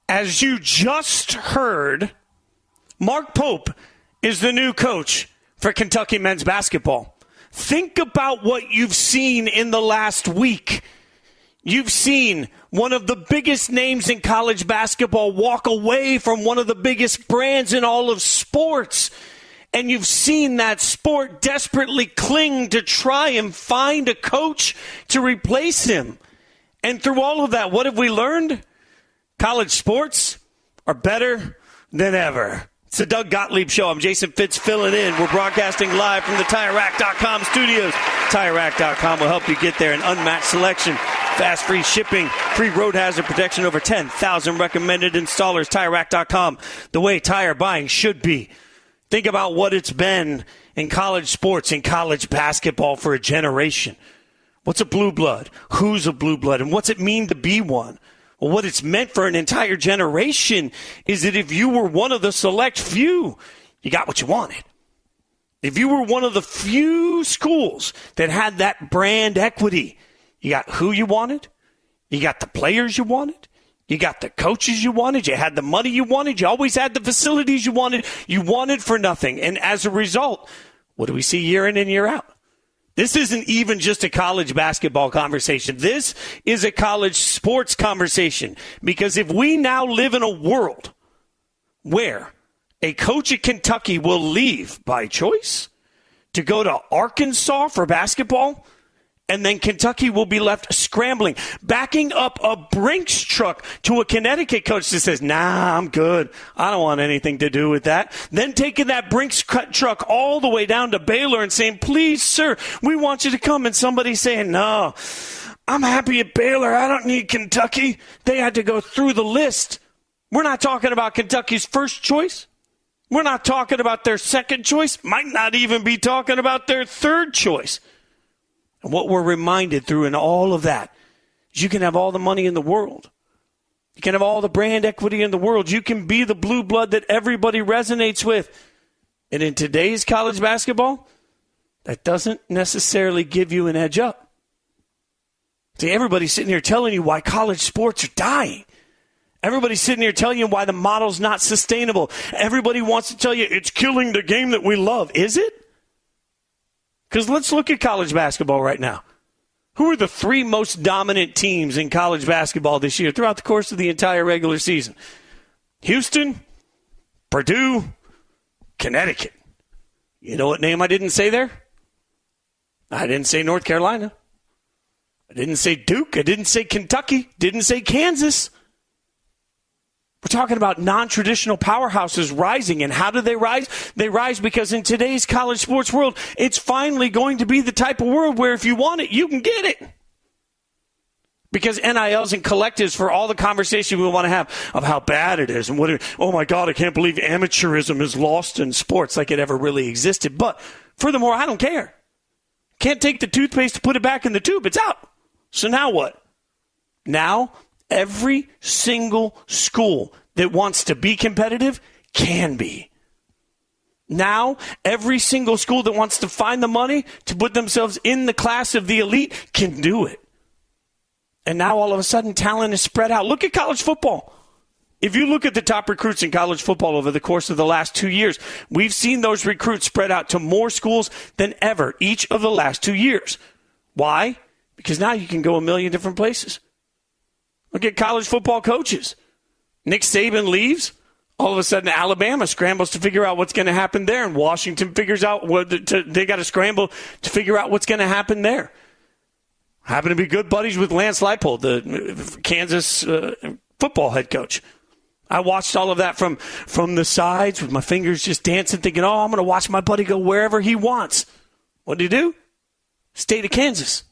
As you just heard, Mark Pope is the new coach for Kentucky men's basketball. Think about what you've seen in the last week. You've seen one of the biggest names in college basketball walk away from one of the biggest brands in all of sports. And you've seen that sport desperately cling to try and find a coach to replace him. And through all of that, what have we learned? College sports are better than ever. It's the Doug Gottlieb Show. I'm Jason Fitz filling in. We're broadcasting live from the TireRack.com studios. TireRack.com will help you get there. An unmatched selection, fast free shipping, free road hazard protection, over 10,000 recommended installers. TireRack.com, the way tire buying should be. Think about what it's been in college sports, in college basketball for a generation. What's a blue blood? Who's a blue blood? And what's it mean to be one? Well, what it's meant for an entire generation is that if you were one of the select few, you got what you wanted. If you were one of the few schools that had that brand equity, you got who you wanted, you got the players you wanted, you got the coaches you wanted, you had the money you wanted, you always had the facilities you wanted for nothing. And as a result, what do we see year in and year out? This isn't even just a college basketball conversation. This is a college sports conversation. Because if we now live in a world where a coach at Kentucky will leave by choice to go to Arkansas for basketball, and then Kentucky will be left scrambling, backing up a Brinks truck to a Connecticut coach that says, nah, I'm good. I don't want anything to do with that. Then taking that Brinks truck all the way down to Baylor and saying, please, sir, we want you to come. And somebody saying, no, I'm happy at Baylor. I don't need Kentucky. They had to go through the list. We're not talking about Kentucky's first choice. We're not talking about their second choice. Might not even be talking about their third choice. And what we're reminded through in all of that is you can have all the money in the world. You can have all the brand equity in the world. You can be the blue blood that everybody resonates with. And in today's college basketball, that doesn't necessarily give you an edge up. See, everybody's sitting here telling you why college sports are dying. Everybody's sitting here telling you why the model's not sustainable. Everybody wants to tell you it's killing the game that we love. Is it? Because let's look at college basketball right now. Who are the three most dominant teams in college basketball this year throughout the course of the entire regular season? Houston, Purdue, Connecticut. You know what name I didn't say there? I didn't say North Carolina. I didn't say Duke. I didn't say Kentucky. Didn't say Kansas. We're talking about non-traditional powerhouses rising. And how do they rise? They rise because in today's college sports world, it's finally going to be the type of world where if you want it, you can get it. Because NILs and collectives, for all the conversation we want to have of how bad it is and oh my God, I can't believe amateurism is lost in sports like it ever really existed. But furthermore, I don't care. Can't take the toothpaste to put it back in the tube. It's out. So now what? Now every single school that wants to be competitive can be. Now, every single school that wants to find the money to put themselves in the class of the elite can do it. And now, all of a sudden, talent is spread out. Look at college football. If you look at the top recruits in college football over the course of the last 2 years, we've seen those recruits spread out to more schools than ever each of the last 2 years. Why? Because now you can go a million different places. Look at college football coaches. Nick Saban leaves. All of a sudden, Alabama scrambles to figure out what's going to happen there. And Washington figures out they got to scramble to figure out what's going to happen there. Happen to be good buddies with Lance Leipold, the Kansas football head coach. I watched all of that from the sides with my fingers just dancing, thinking, oh, I'm going to watch my buddy go wherever he wants. What did he do? State of Kansas.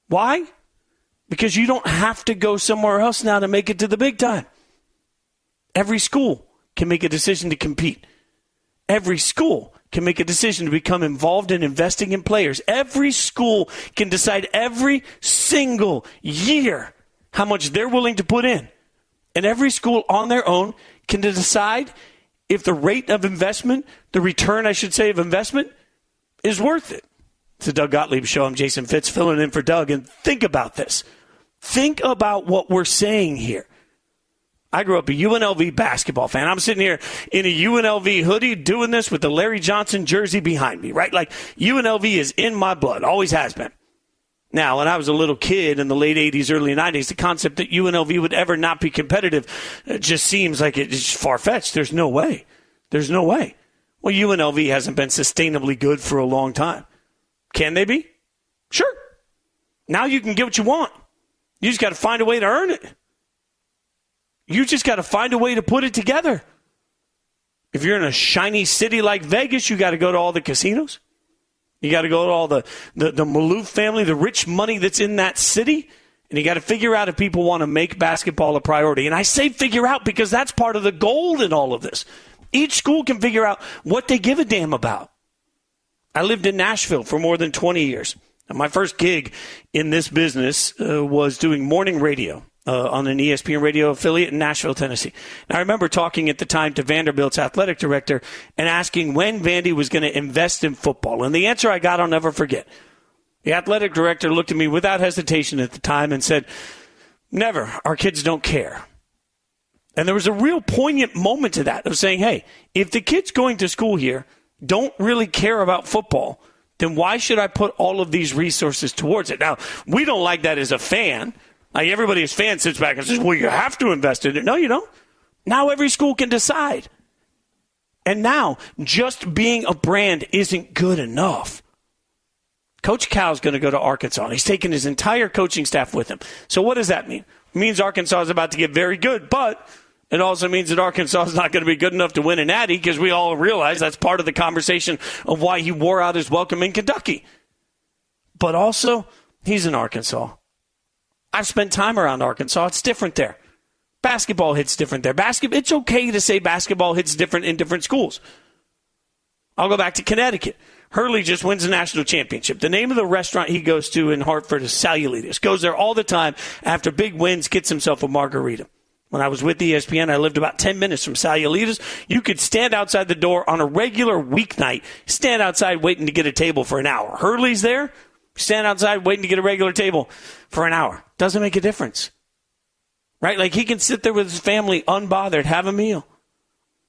Why? Because you don't have to go somewhere else now to make it to the big time. Every school can make a decision to compete. Every school can make a decision to become involved in investing in players. Every school can decide every single year how much they're willing to put in. And every school on their own can decide if the rate of investment, the return, I should say, of investment is worth it. It's the Doug Gottlieb Show. I'm Jason Fitz filling in for Doug. And think about this. Think about what we're saying here. I grew up a UNLV basketball fan. I'm sitting here in a UNLV hoodie doing this with the Larry Johnson jersey behind me, right? Like UNLV is in my blood, always has been. Now, when I was a little kid in the late 80s, early 90s, the concept that UNLV would ever not be competitive just seems like it's far-fetched. There's no way. There's no way. Well, UNLV hasn't been sustainably good for a long time. Can they be? Sure. Now you can get what you want. You just got to find a way to earn it. You just got to find a way to put it together. If you're in a shiny city like Vegas, you got to go to all the casinos. You got to go to all the Maloof family, the rich money that's in that city. And you got to figure out if people want to make basketball a priority. And I say figure out because that's part of the gold in all of this. Each school can figure out what they give a damn about. I lived in Nashville for more than 20 years. And my first gig in this business was doing morning radio on an ESPN radio affiliate in Nashville, Tennessee. And I remember talking at the time to Vanderbilt's athletic director and asking when Vandy was going to invest in football. And the answer I got, I'll never forget. The athletic director looked at me without hesitation at the time and said, never. Our kids don't care. And there was a real poignant moment to that of saying, hey, if the kids going to school here don't really care about football, then why should I put all of these resources towards it? Now, we don't like that as a fan. Like everybody as fan sits back and says, well, you have to invest in it. No, you don't. Now every school can decide. And now just being a brand isn't good enough. Coach Cal's going to go to Arkansas, and he's taking his entire coaching staff with him. So what does that mean? It means Arkansas is about to get very good, but it also means that Arkansas is not going to be good enough to win an Natty because we all realize that's part of the conversation of why he wore out his welcome in Kentucky. But also, he's in Arkansas. I've spent time around Arkansas. It's different there. Basketball hits different there. It's okay to say basketball hits different in different schools. I'll go back to Connecticut. Hurley just wins the national championship. The name of the restaurant he goes to in Hartford is Salulitas. Goes there all the time after big wins, gets himself a margarita. When I was with ESPN, I lived about 10 minutes from Salulitas. You could stand outside the door on a regular weeknight, stand outside waiting to get a table for an hour. Hurley's there, stand outside waiting to get a regular table for an hour. Doesn't make a difference. Right? Like he can sit there with his family unbothered, have a meal.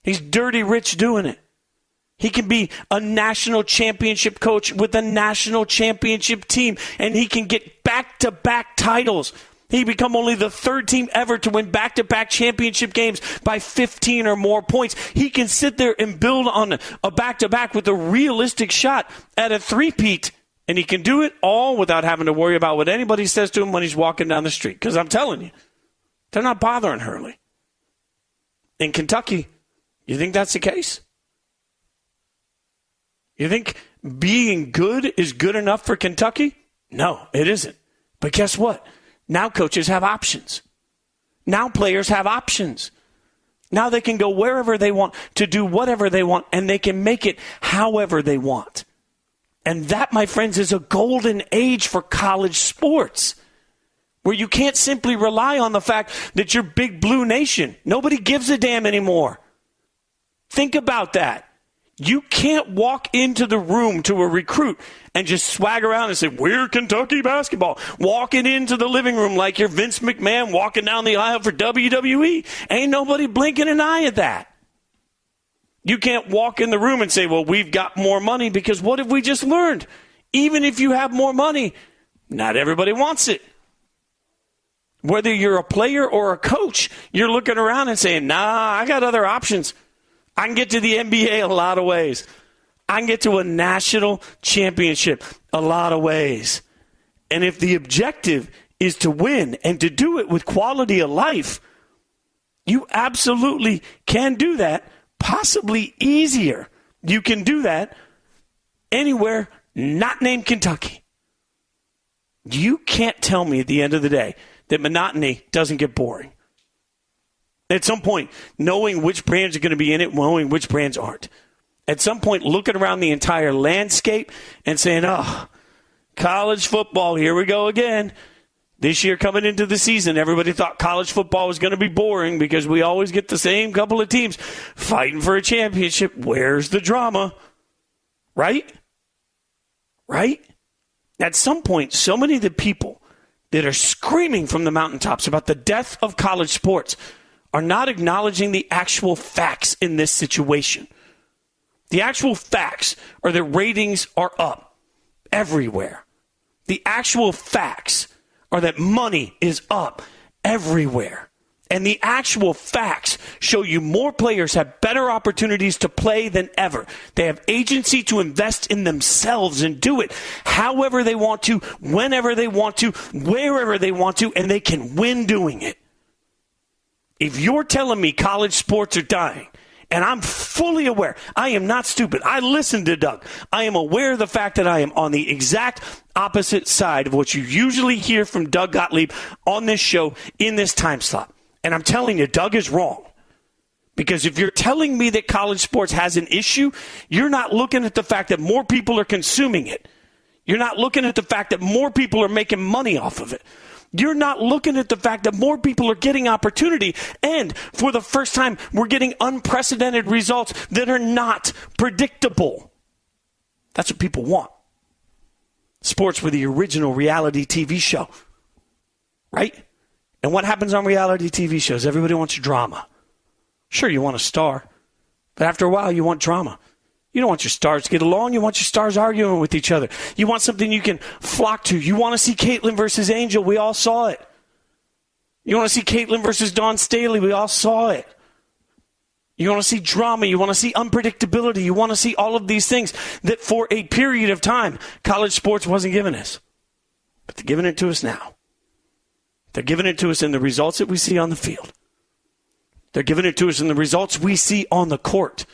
He's dirty rich doing it. He can be a national championship coach with a national championship team, and he can get back-to-back titles. He become only the third team ever to win back-to-back championship games by 15 or more points. He can sit there and build on a back-to-back with a realistic shot at a three-peat, and he can do it all without having to worry about what anybody says to him when he's walking down the street. Because I'm telling you, they're not bothering Hurley. In Kentucky, you think that's the case? You think being good is good enough for Kentucky? No, it isn't. But guess what? Now coaches have options. Now players have options. Now they can go wherever they want to do whatever they want, and they can make it however they want. And that, my friends, is a golden age for college sports, where you can't simply rely on the fact that you're Big Blue Nation. Nobody gives a damn anymore. Think about that. You can't walk into the room to a recruit and just swag around and say, we're Kentucky basketball. Walking into the living room like you're Vince McMahon walking down the aisle for WWE. Ain't nobody blinking an eye at that. You can't walk in the room and say, well, we've got more money, because what have we just learned? Even if you have more money, not everybody wants it. Whether you're a player or a coach, you're looking around and saying, nah, I got other options. I can get to the NBA a lot of ways. I can get to a national championship a lot of ways. And if the objective is to win and to do it with quality of life, you absolutely can do that, possibly easier. You can do that anywhere not named Kentucky. You can't tell me at the end of the day that monotony doesn't get boring. At some point, knowing which brands are going to be in it, knowing which brands aren't. At some point, looking around the entire landscape and saying, oh, college football, here we go again. This year coming into the season, everybody thought college football was going to be boring because we always get the same couple of teams fighting for a championship. Where's the drama? Right? Right? At some point, so many of the people that are screaming from the mountaintops about the death of college sports are not acknowledging the actual facts in this situation. The actual facts are that ratings are up everywhere. The actual facts are that money is up everywhere. And the actual facts show you more players have better opportunities to play than ever. They have agency to invest in themselves and do it however they want to, whenever they want to, wherever they want to, and they can win doing it. If you're telling me college sports are dying, and I'm fully aware, I am not stupid. I listened to Doug. I am aware of the fact that I am on the exact opposite side of what you usually hear from Doug Gottlieb on this show in this time slot. And I'm telling you, Doug is wrong. Because if you're telling me that college sports has an issue, you're not looking at the fact that more people are consuming it. You're not looking at the fact that more people are making money off of it. You're not looking at the fact that more people are getting opportunity. And for the first time, we're getting unprecedented results that are not predictable. That's what people want. Sports were the original reality TV show. Right? And what happens on reality TV shows? Everybody wants drama. Sure, you want a star. But after a while, you want drama. You don't want your stars to get along. You want your stars arguing with each other. You want something you can flock to. You want to see Caitlyn versus Angel. We all saw it. You want to see Caitlyn versus Dawn Staley. We all saw it. You want to see drama. You want to see unpredictability. You want to see all of these things that for a period of time, college sports wasn't giving us. But they're giving it to us now. They're giving it to us in the results that we see on the field. They're giving it to us in the results we see on the court.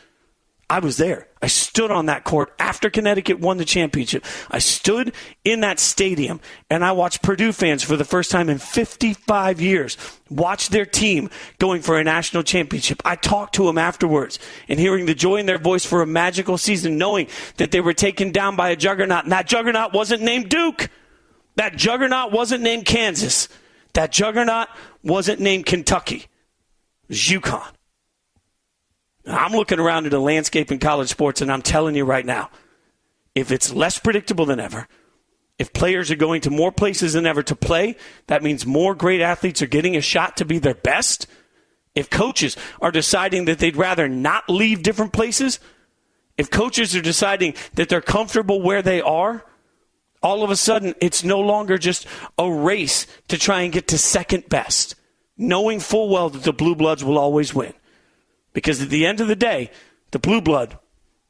I was there. I stood on that court after Connecticut won the championship. I stood in that stadium, and I watched Purdue fans for the first time in 55 years watch their team going for a national championship. I talked to them afterwards, and hearing the joy in their voice for a magical season, knowing that they were taken down by a juggernaut, and that juggernaut wasn't named Duke. That juggernaut wasn't named Kansas. That juggernaut wasn't named Kentucky. It was UConn. I'm looking around at the landscape in college sports, and I'm telling you right now, if it's less predictable than ever, if players are going to more places than ever to play, that means more great athletes are getting a shot to be their best. If coaches are deciding that they'd rather not leave different places, if coaches are deciding that they're comfortable where they are, all of a sudden, it's no longer just a race to try and get to second best, knowing full well that the Blue Bloods will always win. Because at the end of the day, the Blue Blood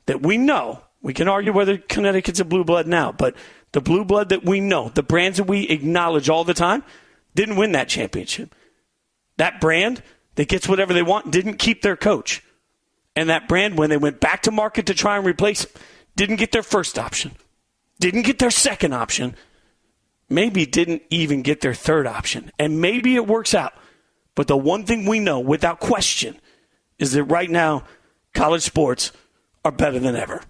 that we know, we can argue whether Connecticut's a Blue Blood now, but the Blue Blood that we know, the brands that we acknowledge all the time, didn't win that championship. That brand that gets whatever they want didn't keep their coach. And that brand, when they went back to market to try and replace him, didn't get their first option. Didn't get their second option, maybe didn't even get their third option. And maybe it works out. But the one thing we know without question is that right now, college sports are better than ever.